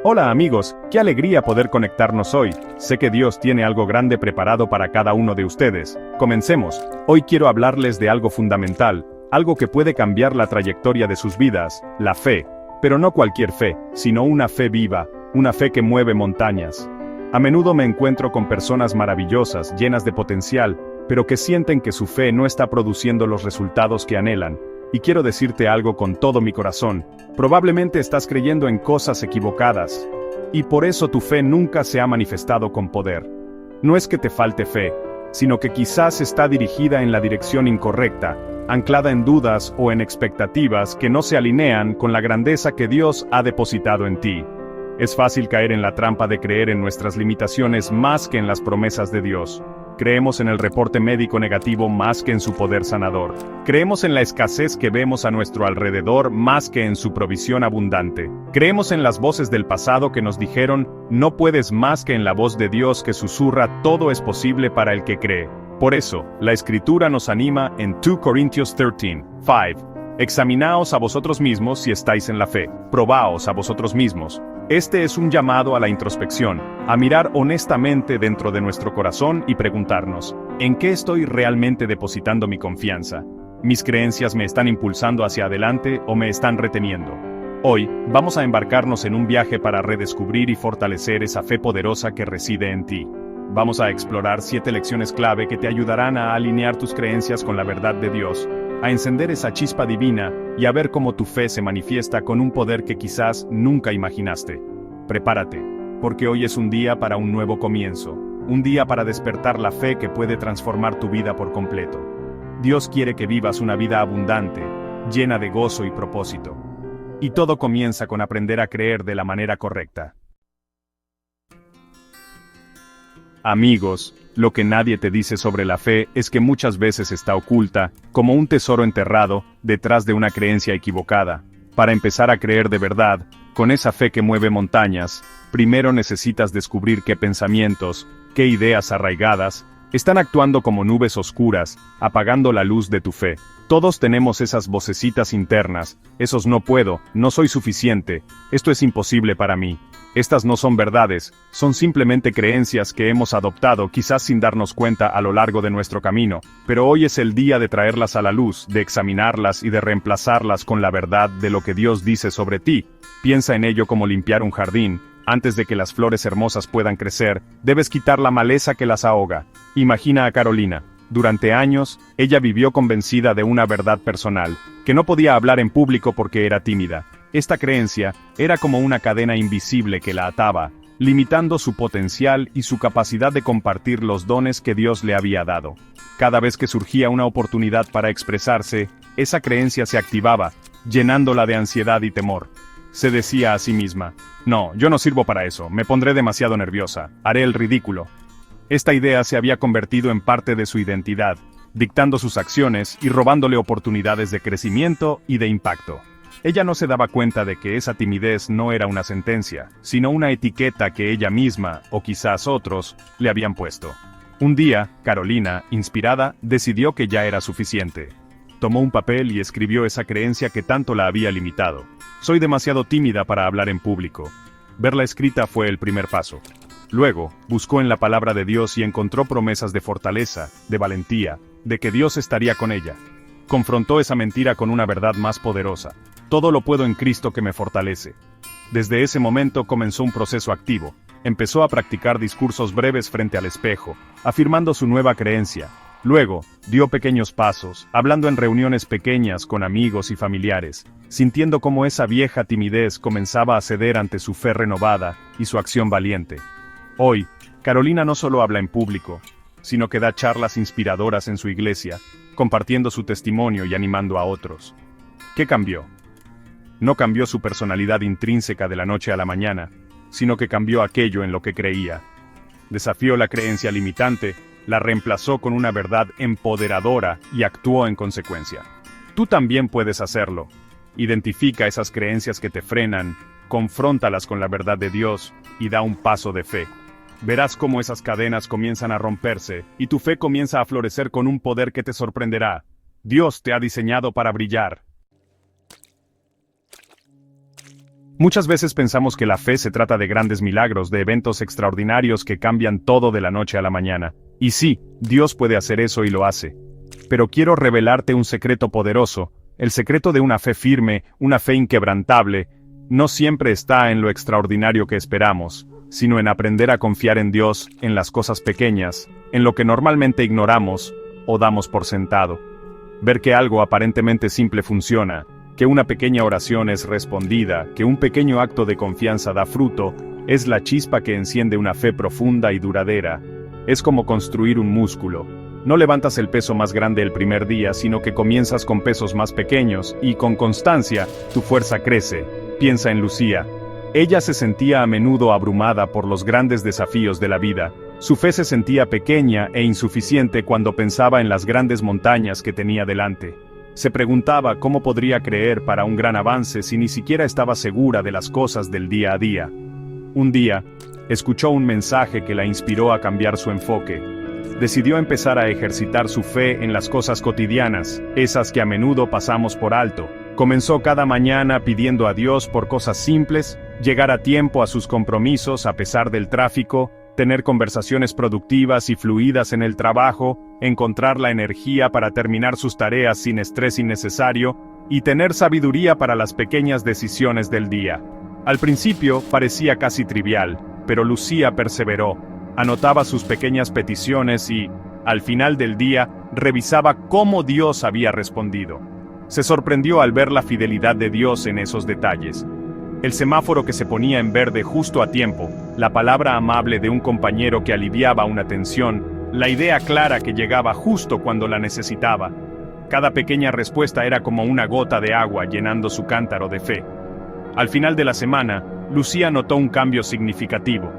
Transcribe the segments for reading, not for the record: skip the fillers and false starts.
Hola amigos, qué alegría poder conectarnos hoy. Sé que Dios tiene algo grande preparado para cada uno de ustedes. Comencemos. Hoy quiero hablarles de algo fundamental, algo que puede cambiar la trayectoria de sus vidas, la fe. Pero no cualquier fe, sino una fe viva, una fe que mueve montañas. A menudo me encuentro con personas maravillosas, llenas de potencial, pero que sienten que su fe no está produciendo los resultados que anhelan. Y quiero decirte algo con todo mi corazón, probablemente estás creyendo en cosas equivocadas. Y por eso tu fe nunca se ha manifestado con poder. No es que te falte fe, sino que quizás está dirigida en la dirección incorrecta, anclada en dudas o en expectativas que no se alinean con la grandeza que Dios ha depositado en ti. Es fácil caer en la trampa de creer en nuestras limitaciones más que en las promesas de Dios. Creemos en el reporte médico negativo más que en su poder sanador. Creemos en la escasez que vemos a nuestro alrededor más que en su provisión abundante. Creemos en las voces del pasado que nos dijeron, no puedes más que en la voz de Dios que susurra, todo es posible para el que cree. Por eso, la Escritura nos anima en 2 Corintios 13:5. Examinaos a vosotros mismos si estáis en la fe. Probaos a vosotros mismos. Este es un llamado a la introspección, a mirar honestamente dentro de nuestro corazón y preguntarnos, ¿en qué estoy realmente depositando mi confianza? ¿Mis creencias me están impulsando hacia adelante o me están reteniendo? Hoy, vamos a embarcarnos en un viaje para redescubrir y fortalecer esa fe poderosa que reside en ti. Vamos a explorar 7 lecciones clave que te ayudarán a alinear tus creencias con la verdad de Dios, a encender esa chispa divina y a ver cómo tu fe se manifiesta con un poder que quizás nunca imaginaste. Prepárate, porque hoy es un día para un nuevo comienzo, un día para despertar la fe que puede transformar tu vida por completo. Dios quiere que vivas una vida abundante, llena de gozo y propósito. Y todo comienza con aprender a creer de la manera correcta. Amigos, lo que nadie te dice sobre la fe es que muchas veces está oculta, como un tesoro enterrado, detrás de una creencia equivocada. Para empezar a creer de verdad, con esa fe que mueve montañas, primero necesitas descubrir qué pensamientos, qué ideas arraigadas, están actuando como nubes oscuras, apagando la luz de tu fe. Todos tenemos esas vocecitas internas, esos no puedo, no soy suficiente, esto es imposible para mí. Estas no son verdades, son simplemente creencias que hemos adoptado quizás sin darnos cuenta a lo largo de nuestro camino, pero hoy es el día de traerlas a la luz, de examinarlas y de reemplazarlas con la verdad de lo que Dios dice sobre ti. Piensa en ello como limpiar un jardín. Antes de que las flores hermosas puedan crecer, debes quitar la maleza que las ahoga. Imagina a Carolina. Durante años, ella vivió convencida de una verdad personal, que no podía hablar en público porque era tímida. Esta creencia era como una cadena invisible que la ataba, limitando su potencial y su capacidad de compartir los dones que Dios le había dado. Cada vez que surgía una oportunidad para expresarse, esa creencia se activaba, llenándola de ansiedad y temor. Se decía a sí misma, no, yo no sirvo para eso, me pondré demasiado nerviosa, haré el ridículo. Esta idea se había convertido en parte de su identidad, dictando sus acciones y robándole oportunidades de crecimiento y de impacto. Ella no se daba cuenta de que esa timidez no era una sentencia, sino una etiqueta que ella misma, o quizás otros, le habían puesto. Un día, Carolina, inspirada, decidió que ya era suficiente. Tomó un papel y escribió esa creencia que tanto la había limitado. Soy demasiado tímida para hablar en público. Verla escrita fue el primer paso. Luego, buscó en la palabra de Dios y encontró promesas de fortaleza, de valentía, de que Dios estaría con ella. Confrontó esa mentira con una verdad más poderosa. Todo lo puedo en Cristo que me fortalece. Desde ese momento comenzó un proceso activo. Empezó a practicar discursos breves frente al espejo, afirmando su nueva creencia. Luego, dio pequeños pasos, hablando en reuniones pequeñas con amigos y familiares, sintiendo cómo esa vieja timidez comenzaba a ceder ante su fe renovada y su acción valiente. Hoy, Carolina no solo habla en público, sino que da charlas inspiradoras en su iglesia, compartiendo su testimonio y animando a otros. ¿Qué cambió? No cambió su personalidad intrínseca de la noche a la mañana, sino que cambió aquello en lo que creía. Desafió la creencia limitante, la reemplazó con una verdad empoderadora y actuó en consecuencia. Tú también puedes hacerlo. Identifica esas creencias que te frenan, confróntalas con la verdad de Dios y da un paso de fe. Verás cómo esas cadenas comienzan a romperse y tu fe comienza a florecer con un poder que te sorprenderá. Dios te ha diseñado para brillar. Muchas veces pensamos que la fe se trata de grandes milagros, de eventos extraordinarios que cambian todo de la noche a la mañana. Y sí, Dios puede hacer eso y lo hace. Pero quiero revelarte un secreto poderoso. El secreto de una fe firme, una fe inquebrantable, no siempre está en lo extraordinario que esperamos, sino en aprender a confiar en Dios, en las cosas pequeñas, en lo que normalmente ignoramos o damos por sentado. Ver que algo aparentemente simple funciona, que una pequeña oración es respondida, que un pequeño acto de confianza da fruto, es la chispa que enciende una fe profunda y duradera. Es como construir un músculo. No levantas el peso más grande el primer día, sino que comienzas con pesos más pequeños, y con constancia, tu fuerza crece. Piensa en Lucía. Ella se sentía a menudo abrumada por los grandes desafíos de la vida. Su fe se sentía pequeña e insuficiente cuando pensaba en las grandes montañas que tenía delante. Se preguntaba cómo podría creer para un gran avance si ni siquiera estaba segura de las cosas del día a día. Un día, escuchó un mensaje que la inspiró a cambiar su enfoque. Decidió empezar a ejercitar su fe en las cosas cotidianas, esas que a menudo pasamos por alto. Comenzó cada mañana pidiendo a Dios por cosas simples, llegar a tiempo a sus compromisos a pesar del tráfico, tener conversaciones productivas y fluidas en el trabajo, encontrar la energía para terminar sus tareas sin estrés innecesario, y tener sabiduría para las pequeñas decisiones del día. Al principio parecía casi trivial, pero Lucía perseveró, anotaba sus pequeñas peticiones y, al final del día, revisaba cómo Dios había respondido. Se sorprendió al ver la fidelidad de Dios en esos detalles. El semáforo que se ponía en verde justo a tiempo, la palabra amable de un compañero que aliviaba una tensión, la idea clara que llegaba justo cuando la necesitaba. Cada pequeña respuesta era como una gota de agua llenando su cántaro de fe. Al final de la semana, Lucía notó un cambio significativo.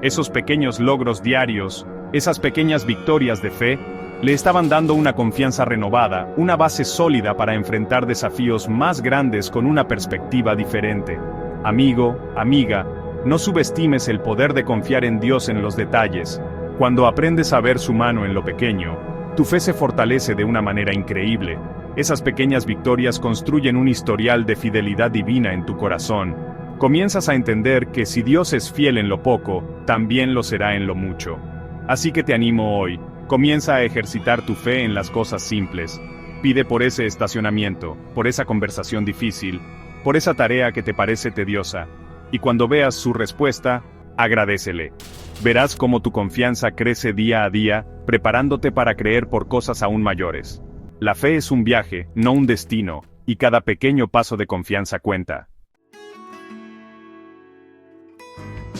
Esos pequeños logros diarios, esas pequeñas victorias de fe, le estaban dando una confianza renovada, una base sólida para enfrentar desafíos más grandes con una perspectiva diferente. Amigo, amiga, no subestimes el poder de confiar en Dios en los detalles. Cuando aprendes a ver su mano en lo pequeño, tu fe se fortalece de una manera increíble. Esas pequeñas victorias construyen un historial de fidelidad divina en tu corazón. Comienzas a entender que si Dios es fiel en lo poco, también lo será en lo mucho. Así que te animo hoy, comienza a ejercitar tu fe en las cosas simples. Pide por ese estacionamiento, por esa conversación difícil, por esa tarea que te parece tediosa, y cuando veas su respuesta, agradécele. Verás cómo tu confianza crece día a día, preparándote para creer por cosas aún mayores. La fe es un viaje, no un destino, y cada pequeño paso de confianza cuenta.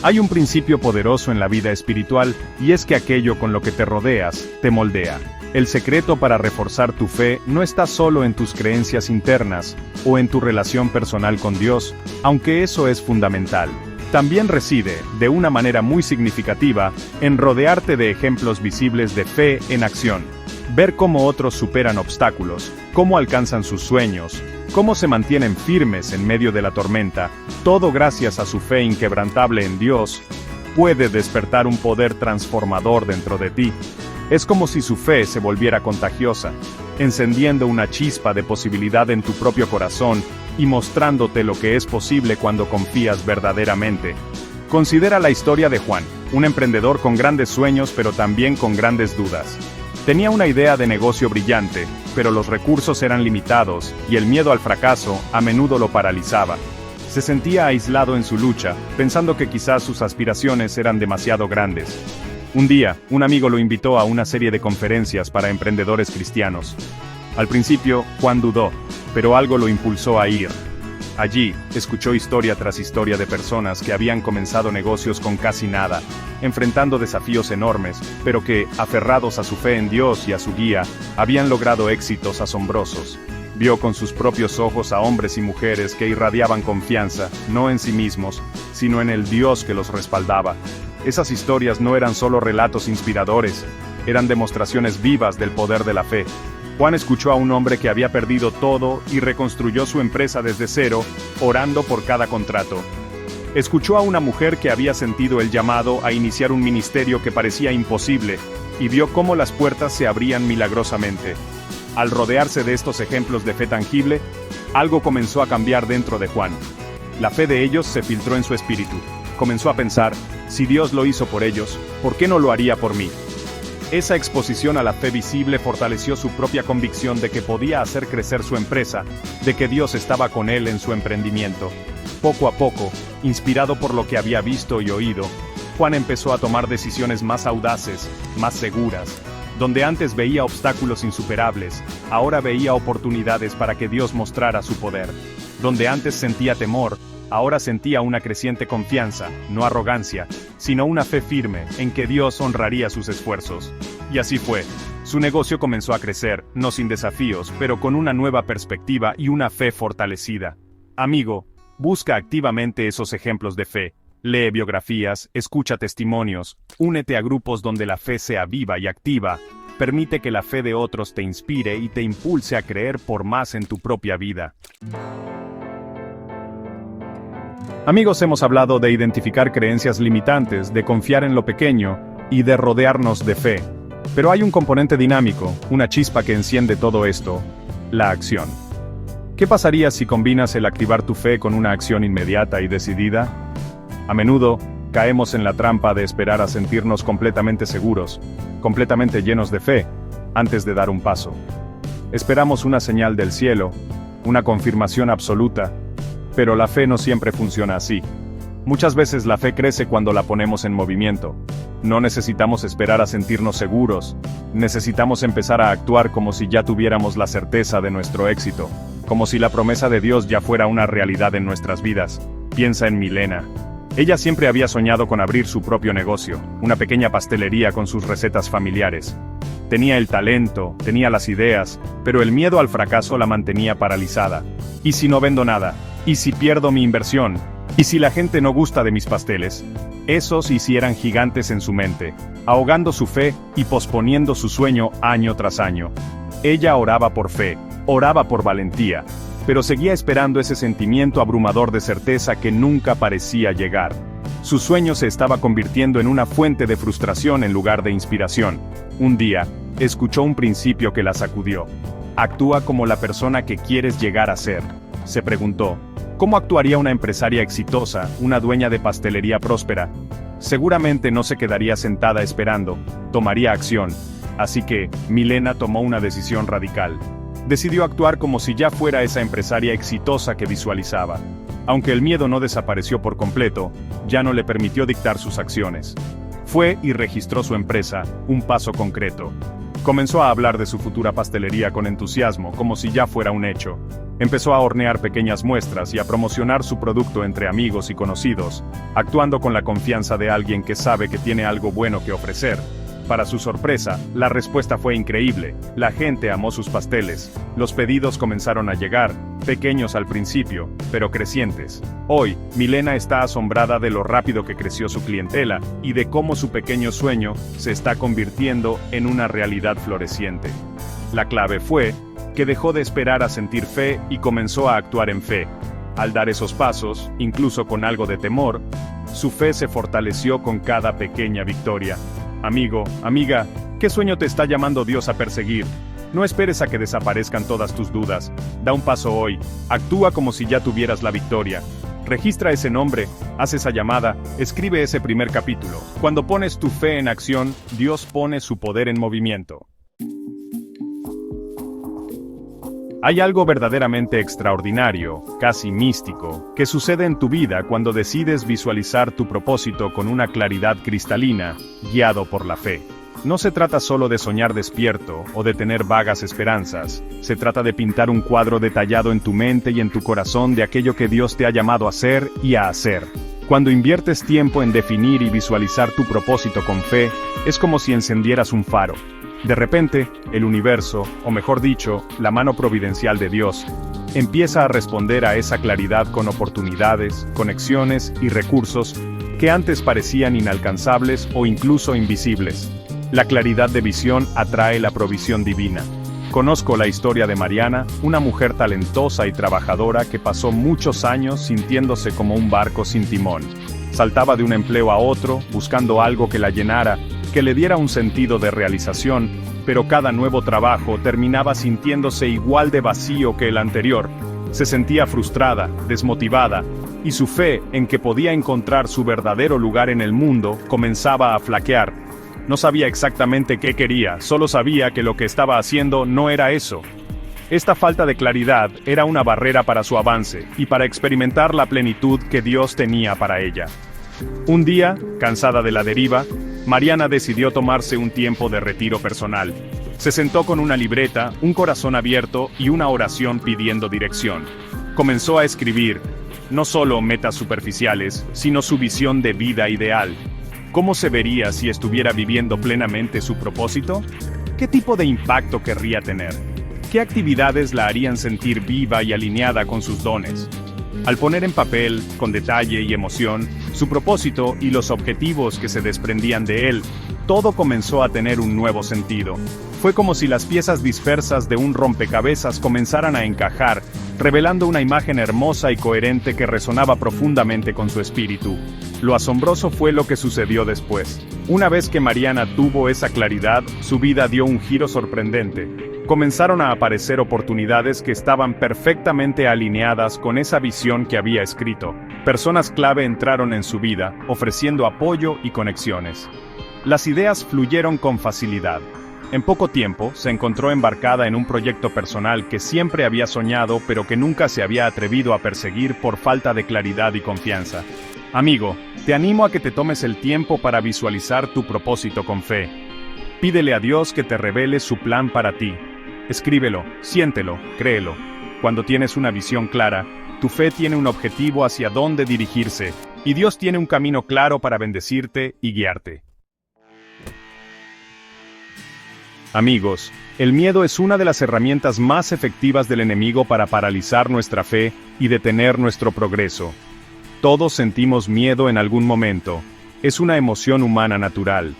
Hay un principio poderoso en la vida espiritual, y es que aquello con lo que te rodeas, te moldea. El secreto para reforzar tu fe no está solo en tus creencias internas, o en tu relación personal con Dios, aunque eso es fundamental. También reside, de una manera muy significativa, en rodearte de ejemplos visibles de fe en acción. Ver cómo otros superan obstáculos, cómo alcanzan sus sueños, cómo se mantienen firmes en medio de la tormenta, todo gracias a su fe inquebrantable en Dios, puede despertar un poder transformador dentro de ti. Es como si su fe se volviera contagiosa, encendiendo una chispa de posibilidad en tu propio corazón y mostrándote lo que es posible cuando confías verdaderamente. Considera la historia de Juan, un emprendedor con grandes sueños pero también con grandes dudas. Tenía una idea de negocio brillante, pero los recursos eran limitados y el miedo al fracaso a menudo lo paralizaba. Se sentía aislado en su lucha, pensando que quizás sus aspiraciones eran demasiado grandes. Un día, un amigo lo invitó a una serie de conferencias para emprendedores cristianos. Al principio, Juan dudó, pero algo lo impulsó a ir. Allí, escuchó historia tras historia de personas que habían comenzado negocios con casi nada, enfrentando desafíos enormes, pero que, aferrados a su fe en Dios y a su guía, habían logrado éxitos asombrosos. Vio con sus propios ojos a hombres y mujeres que irradiaban confianza, no en sí mismos, sino en el Dios que los respaldaba. Esas historias no eran solo relatos inspiradores, eran demostraciones vivas del poder de la fe. Juan escuchó a un hombre que había perdido todo y reconstruyó su empresa desde cero, orando por cada contrato. Escuchó a una mujer que había sentido el llamado a iniciar un ministerio que parecía imposible, y vio cómo las puertas se abrían milagrosamente. Al rodearse de estos ejemplos de fe tangible, algo comenzó a cambiar dentro de Juan. La fe de ellos se filtró en su espíritu. Comenzó a pensar, si Dios lo hizo por ellos, ¿por qué no lo haría por mí? Esa exposición a la fe visible fortaleció su propia convicción de que podía hacer crecer su empresa, de que Dios estaba con él en su emprendimiento. Poco a poco, inspirado por lo que había visto y oído, Juan empezó a tomar decisiones más audaces, más seguras. Donde antes veía obstáculos insuperables, ahora veía oportunidades para que Dios mostrara su poder. Donde antes sentía temor, ahora sentía una creciente confianza, no arrogancia, sino una fe firme en que Dios honraría sus esfuerzos. Y así fue. Su negocio comenzó a crecer, no sin desafíos, pero con una nueva perspectiva y una fe fortalecida. Amigo, busca activamente esos ejemplos de fe. Lee biografías, escucha testimonios, únete a grupos donde la fe sea viva y activa. Permite que la fe de otros te inspire y te impulse a creer por más en tu propia vida. Amigos, hemos hablado de identificar creencias limitantes, de confiar en lo pequeño y de rodearnos de fe. Pero hay un componente dinámico, una chispa que enciende todo esto: la acción. ¿Qué pasaría si combinas el activar tu fe con una acción inmediata y decidida? A menudo, caemos en la trampa de esperar a sentirnos completamente seguros, completamente llenos de fe, antes de dar un paso. Esperamos una señal del cielo, una confirmación absoluta, pero la fe no siempre funciona así. Muchas veces la fe crece cuando la ponemos en movimiento. No necesitamos esperar a sentirnos seguros, necesitamos empezar a actuar como si ya tuviéramos la certeza de nuestro éxito, como si la promesa de Dios ya fuera una realidad en nuestras vidas. Piensa en Milena. Ella siempre había soñado con abrir su propio negocio, una pequeña pastelería con sus recetas familiares. Tenía el talento, tenía las ideas, pero el miedo al fracaso la mantenía paralizada. ¿Y si no vendo nada? ¿Y si pierdo mi inversión? ¿Y si la gente no gusta de mis pasteles? Esos hicieran gigantes en su mente, ahogando su fe y posponiendo su sueño año tras año. Ella oraba por fe, oraba por valentía, pero seguía esperando ese sentimiento abrumador de certeza que nunca parecía llegar. Su sueño se estaba convirtiendo en una fuente de frustración en lugar de inspiración. Un día, escuchó un principio que la sacudió. Actúa como la persona que quieres llegar a ser. Se preguntó, ¿cómo actuaría una empresaria exitosa, una dueña de pastelería próspera? Seguramente no se quedaría sentada esperando, tomaría acción. Así que, Milena tomó una decisión radical. Decidió actuar como si ya fuera esa empresaria exitosa que visualizaba. Aunque el miedo no desapareció por completo, ya no le permitió dictar sus acciones. Fue y registró su empresa, un paso concreto. Comenzó a hablar de su futura pastelería con entusiasmo, como si ya fuera un hecho. Empezó a hornear pequeñas muestras y a promocionar su producto entre amigos y conocidos, actuando con la confianza de alguien que sabe que tiene algo bueno que ofrecer. Para su sorpresa, la respuesta fue increíble. La gente amó sus pasteles. Los pedidos comenzaron a llegar, pequeños al principio, pero crecientes. Hoy, Milena está asombrada de lo rápido que creció su clientela y de cómo su pequeño sueño se está convirtiendo en una realidad floreciente. La clave fue que dejó de esperar a sentir fe y comenzó a actuar en fe. Al dar esos pasos, incluso con algo de temor, su fe se fortaleció con cada pequeña victoria. Amigo, amiga, ¿qué sueño te está llamando Dios a perseguir? No esperes a que desaparezcan todas tus dudas. Da un paso hoy. Actúa como si ya tuvieras la victoria. Registra ese nombre, haz esa llamada, escribe ese primer capítulo. Cuando pones tu fe en acción, Dios pone su poder en movimiento. Hay algo verdaderamente extraordinario, casi místico, que sucede en tu vida cuando decides visualizar tu propósito con una claridad cristalina, guiado por la fe. No se trata solo de soñar despierto o de tener vagas esperanzas, se trata de pintar un cuadro detallado en tu mente y en tu corazón de aquello que Dios te ha llamado a ser y a hacer. Cuando inviertes tiempo en definir y visualizar tu propósito con fe, es como si encendieras un faro. De repente, el universo, o mejor dicho, la mano providencial de Dios, empieza a responder a esa claridad con oportunidades, conexiones y recursos que antes parecían inalcanzables o incluso invisibles. La claridad de visión atrae la provisión divina. Conozco la historia de Mariana, una mujer talentosa y trabajadora que pasó muchos años sintiéndose como un barco sin timón. Saltaba de un empleo a otro, buscando algo que la llenara, que le diera un sentido de realización, pero cada nuevo trabajo terminaba sintiéndose igual de vacío que el anterior. Se sentía frustrada, desmotivada, y su fe en que podía encontrar su verdadero lugar en el mundo comenzaba a flaquear. No sabía exactamente qué quería, solo sabía que lo que estaba haciendo no era eso. Esta falta de claridad era una barrera para su avance y para experimentar la plenitud que Dios tenía para ella. Un día, cansada de la deriva, Mariana decidió tomarse un tiempo de retiro personal. Se sentó con una libreta, un corazón abierto y una oración pidiendo dirección. Comenzó a escribir, no solo metas superficiales, sino su visión de vida ideal. ¿Cómo se vería si estuviera viviendo plenamente su propósito? ¿Qué tipo de impacto querría tener? ¿Qué actividades la harían sentir viva y alineada con sus dones? Al poner en papel, con detalle y emoción, su propósito y los objetivos que se desprendían de él, todo comenzó a tener un nuevo sentido. Fue como si las piezas dispersas de un rompecabezas comenzaran a encajar, revelando una imagen hermosa y coherente que resonaba profundamente con su espíritu. Lo asombroso fue lo que sucedió después. Una vez que Mariana tuvo esa claridad, su vida dio un giro sorprendente. Comenzaron a aparecer oportunidades que estaban perfectamente alineadas con esa visión que había escrito. Personas clave entraron en su vida, ofreciendo apoyo y conexiones. Las ideas fluyeron con facilidad. En poco tiempo, se encontró embarcada en un proyecto personal que siempre había soñado pero que nunca se había atrevido a perseguir por falta de claridad y confianza. Amigo, te animo a que te tomes el tiempo para visualizar tu propósito con fe. Pídele a Dios que te revele su plan para ti. Escríbelo, siéntelo, créelo. Cuando tienes una visión clara, tu fe tiene un objetivo hacia dónde dirigirse, y Dios tiene un camino claro para bendecirte y guiarte. Amigos, el miedo es una de las herramientas más efectivas del enemigo para paralizar nuestra fe y detener nuestro progreso. Todos sentimos miedo en algún momento. Es una emoción humana natural.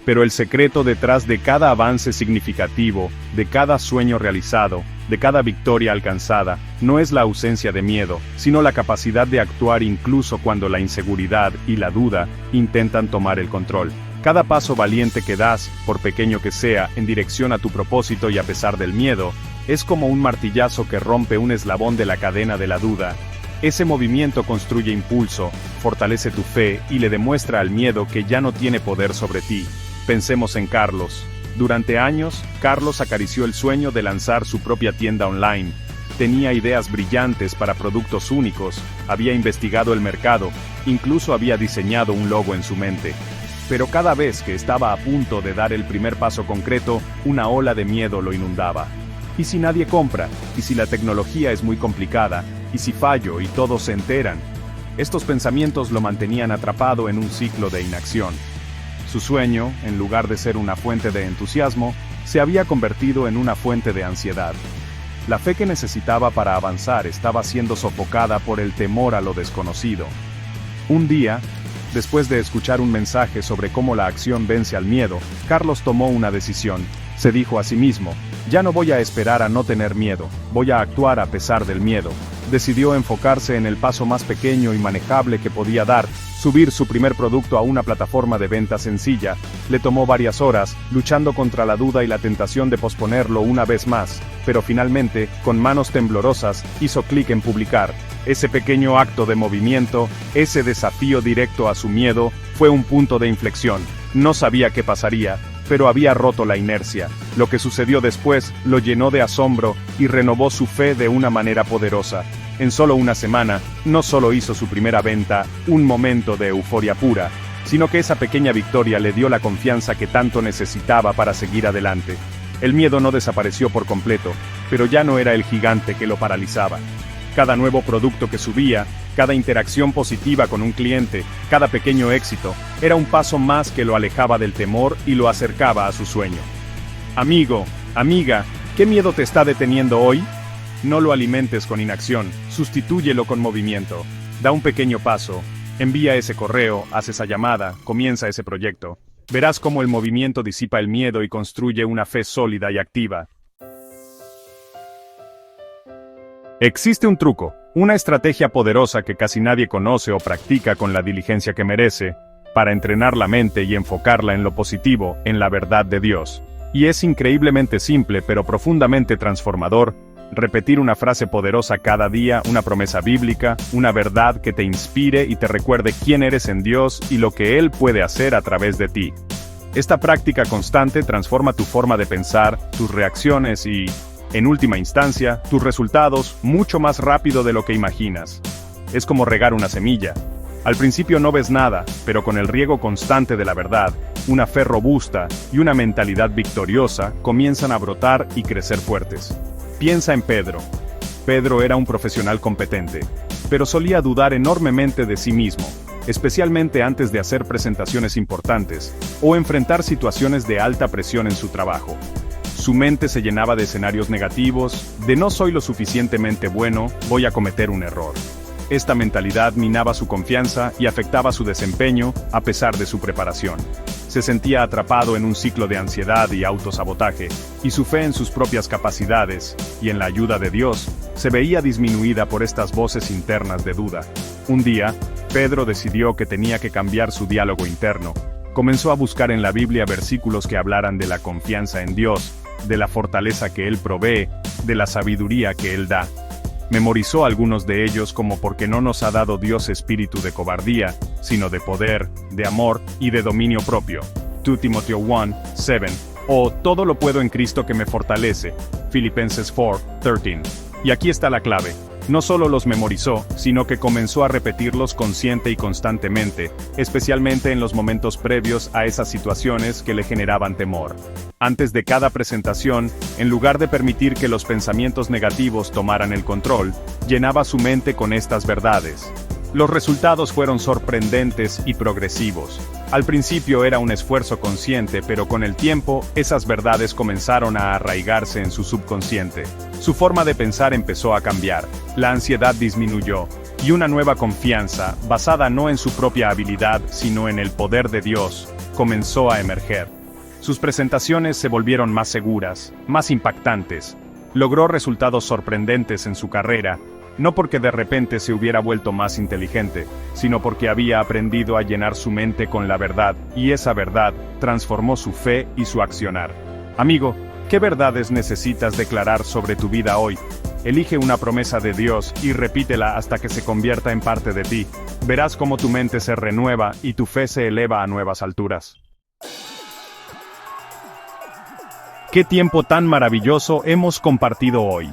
Pero el secreto detrás de cada avance significativo, de cada sueño realizado, de cada victoria alcanzada, no es la ausencia de miedo, sino la capacidad de actuar incluso cuando la inseguridad y la duda intentan tomar el control. Cada paso valiente que das, por pequeño que sea, en dirección a tu propósito y a pesar del miedo, es como un martillazo que rompe un eslabón de la cadena de la duda. Ese movimiento construye impulso, fortalece tu fe y le demuestra al miedo que ya no tiene poder sobre ti. Pensemos en Carlos. Durante años, Carlos acarició el sueño de lanzar su propia tienda online. Tenía ideas brillantes para productos únicos, había investigado el mercado, incluso había diseñado un logo en su mente. Pero cada vez que estaba a punto de dar el primer paso concreto, una ola de miedo lo inundaba. ¿Y si nadie compra? ¿Y si la tecnología es muy complicada? ¿Y si fallo y todos se enteran? Estos pensamientos lo mantenían atrapado en un ciclo de inacción. Su sueño, en lugar de ser una fuente de entusiasmo, se había convertido en una fuente de ansiedad. La fe que necesitaba para avanzar estaba siendo sofocada por el temor a lo desconocido. Un día, después de escuchar un mensaje sobre cómo la acción vence al miedo, Carlos tomó una decisión. Se dijo a sí mismo, ya no voy a esperar a no tener miedo, voy a actuar a pesar del miedo. Decidió enfocarse en el paso más pequeño y manejable que podía dar, subir su primer producto a una plataforma de venta sencilla. Le tomó varias horas, luchando contra la duda y la tentación de posponerlo una vez más, pero finalmente, con manos temblorosas, hizo clic en publicar. Ese pequeño acto de movimiento, ese desafío directo a su miedo, fue un punto de inflexión. No sabía qué pasaría, pero había roto la inercia. Lo que sucedió después lo llenó de asombro y renovó su fe de una manera poderosa. En solo una semana, no solo hizo su primera venta, un momento de euforia pura, sino que esa pequeña victoria le dio la confianza que tanto necesitaba para seguir adelante. El miedo no desapareció por completo, pero ya no era el gigante que lo paralizaba. Cada nuevo producto que subía, cada interacción positiva con un cliente, cada pequeño éxito, era un paso más que lo alejaba del temor y lo acercaba a su sueño. Amigo, amiga, ¿qué miedo te está deteniendo hoy? No lo alimentes con inacción, sustitúyelo con movimiento. Da un pequeño paso, envía ese correo, haz esa llamada, comienza ese proyecto. Verás cómo el movimiento disipa el miedo y construye una fe sólida y activa. Existe un truco, una estrategia poderosa que casi nadie conoce o practica con la diligencia que merece, para entrenar la mente y enfocarla en lo positivo, en la verdad de Dios. Y es increíblemente simple pero profundamente transformador, Repetir una frase poderosa cada día, una promesa bíblica, una verdad que te inspire y te recuerde quién eres en Dios y lo que Él puede hacer a través de ti. Esta práctica constante transforma tu forma de pensar, tus reacciones y, en última instancia, tus resultados mucho más rápido de lo que imaginas. Es como regar una semilla. Al principio no ves nada, pero con el riego constante de la verdad, una fe robusta y una mentalidad victoriosa comienzan a brotar y crecer fuertes. Piensa en Pedro. Pedro era un profesional competente, pero solía dudar enormemente de sí mismo, especialmente antes de hacer presentaciones importantes o enfrentar situaciones de alta presión en su trabajo. Su mente se llenaba de escenarios negativos, de no soy lo suficientemente bueno, voy a cometer un error. Esta mentalidad minaba su confianza y afectaba su desempeño, a pesar de su preparación. Se sentía atrapado en un ciclo de ansiedad y autosabotaje, y su fe en sus propias capacidades, y en la ayuda de Dios, se veía disminuida por estas voces internas de duda. Un día, Pedro decidió que tenía que cambiar su diálogo interno. Comenzó a buscar en la Biblia versículos que hablaran de la confianza en Dios, de la fortaleza que Él provee, de la sabiduría que Él da. Memorizó algunos de ellos como porque no nos ha dado Dios espíritu de cobardía, sino de poder, de amor y de dominio propio. 2 Timoteo 1:7, o todo lo puedo en Cristo que me fortalece. Filipenses 4:13. Y aquí está la clave. No solo los memorizó, sino que comenzó a repetirlos consciente y constantemente, especialmente en los momentos previos a esas situaciones que le generaban temor. Antes de cada presentación, en lugar de permitir que los pensamientos negativos tomaran el control, llenaba su mente con estas verdades. Los resultados fueron sorprendentes y progresivos. Al principio era un esfuerzo consciente, pero con el tiempo, esas verdades comenzaron a arraigarse en su subconsciente. Su forma de pensar empezó a cambiar, la ansiedad disminuyó, y una nueva confianza, basada no en su propia habilidad, sino en el poder de Dios, comenzó a emerger. Sus presentaciones se volvieron más seguras, más impactantes. Logró resultados sorprendentes en su carrera, no porque de repente se hubiera vuelto más inteligente, sino porque había aprendido a llenar su mente con la verdad, y esa verdad transformó su fe y su accionar. Amigo, ¿qué verdades necesitas declarar sobre tu vida hoy? Elige una promesa de Dios y repítela hasta que se convierta en parte de ti. Verás cómo tu mente se renueva y tu fe se eleva a nuevas alturas. ¡Qué tiempo tan maravilloso hemos compartido hoy!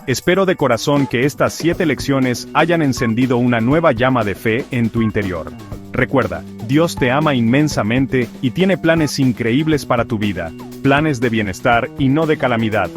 Espero de corazón que estas 7 lecciones hayan encendido una nueva llama de fe en tu interior. Recuerda, Dios te ama inmensamente y tiene planes increíbles para tu vida, planes de bienestar y no de calamidad,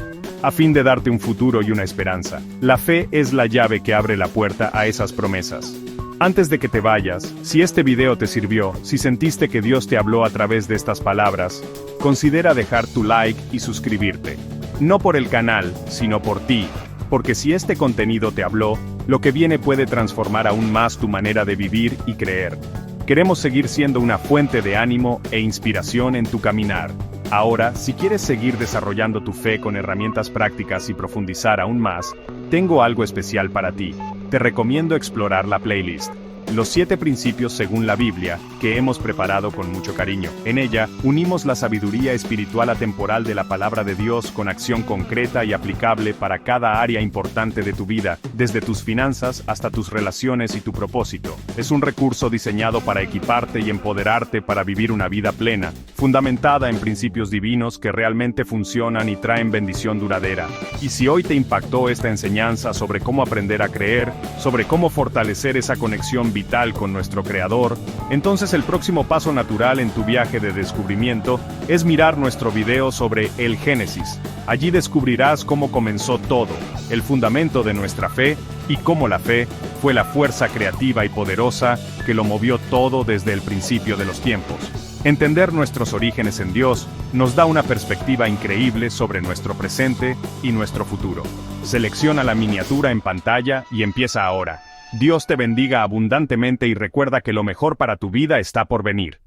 a fin de darte un futuro y una esperanza. La fe es la llave que abre la puerta a esas promesas. Antes de que te vayas, si este video te sirvió, si sentiste que Dios te habló a través de estas palabras, considera dejar tu like y suscribirte. No por el canal, sino por ti. Porque si este contenido te habló, lo que viene puede transformar aún más tu manera de vivir y creer. Queremos seguir siendo una fuente de ánimo e inspiración en tu caminar. Ahora, si quieres seguir desarrollando tu fe con herramientas prácticas y profundizar aún más, tengo algo especial para ti. Te recomiendo explorar la playlist Los 7 principios según la Biblia, que hemos preparado con mucho cariño. En ella, unimos la sabiduría espiritual atemporal de la palabra de Dios con acción concreta y aplicable para cada área importante de tu vida, desde tus finanzas hasta tus relaciones y tu propósito. Es un recurso diseñado para equiparte y empoderarte para vivir una vida plena, fundamentada en principios divinos que realmente funcionan y traen bendición duradera. Y si hoy te impactó esta enseñanza sobre cómo aprender a creer, sobre cómo fortalecer esa conexión vital con nuestro Creador, entonces el próximo paso natural en tu viaje de descubrimiento es mirar nuestro video sobre el Génesis. Allí descubrirás cómo comenzó todo, el fundamento de nuestra fe, y cómo la fe fue la fuerza creativa y poderosa que lo movió todo desde el principio de los tiempos. Entender nuestros orígenes en Dios nos da una perspectiva increíble sobre nuestro presente y nuestro futuro. Selecciona la miniatura en pantalla y empieza ahora. Dios te bendiga abundantemente y recuerda que lo mejor para tu vida está por venir.